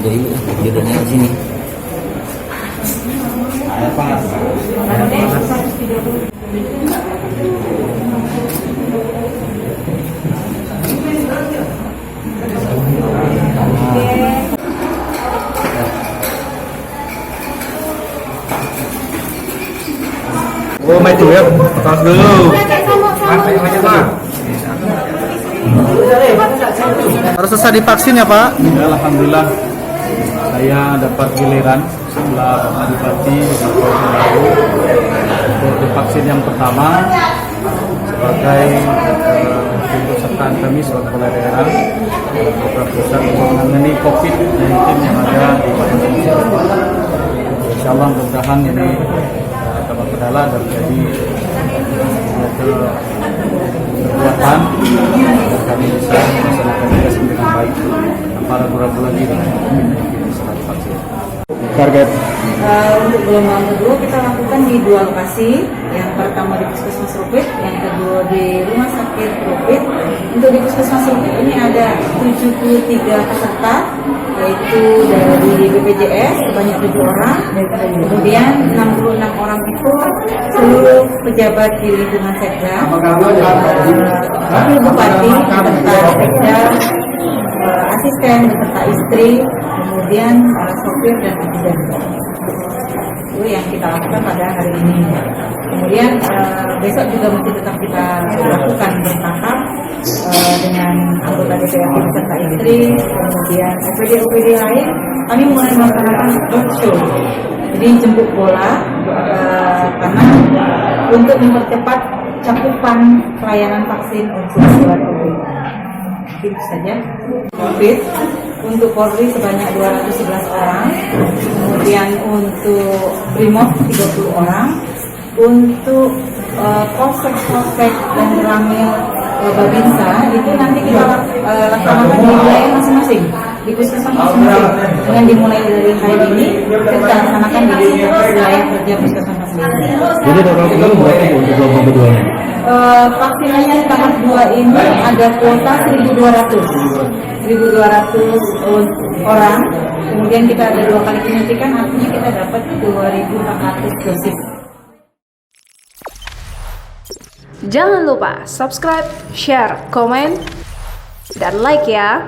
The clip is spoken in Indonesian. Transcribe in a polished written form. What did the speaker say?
Jadi judulnya di sini. Oh, main dulu ya, tos dulu. Harus selesai divaksin ya Pak? Ya, alhamdulillah saya dapat giliran setelah Pak Adipati beberapa lalu untuk divaksin yang pertama sebagai bentuk sertaan kami sebagai kepala daerah beberapa pusat untuk menangani COVID-19 yang ada di Indonesia. Insya Allah mudah-mudahan ini dapat kendala dan menjadi kekuatan agar kami bisa melaksanakan tugas dengan baik tanpa ragu-ragu lagi dengan setelah divaksin. Target Untuk gelombang kedua kita lakukan di 2 lokasi. Yang pertama di Puskesmas Rupit, yang kedua di Rumah Sakit Rupit. Untuk di Puskesmas Rupit ini ada 73 peserta, yaitu dari BPJS sebanyak 7 orang, kemudian 66 orang itu seluruh pejabat di lingkungan Sekda, wakil bupati beserta Sekda, asisten beserta istri, kemudian sopir dan ajudan. Itu yang kita lakukan pada hari ini. Kemudian besok juga masih tetap kita lakukan bertahap dengan anggota DPRD beserta istri, kemudian OPD lain. Kami mulai melaksanakan roadshow, jadi jemput bola karena untuk mempercepat cakupan pelayanan vaksin untuk COVID. Itu saja. COVID untuk Polri sebanyak 211 orang, kemudian untuk Brimob 30 orang, untuk Polsek dan Ramil Babinsa itu nanti kita laksanakan di wilayah masing-masing, di puskesmas masing-masing. Dengan dimulai dari hari ini kita laksanakan di wilayah kerja puskesmas masing-masing. jadi total berapa untuk gelombang kedua? Vaksinasi tahap 2 ini ada kuota 1.200 orang. Kemudian kita ada 2 kali penyuntikan, artinya kita dapat 2.400 dosis. Jangan lupa subscribe, share, komen, dan like ya.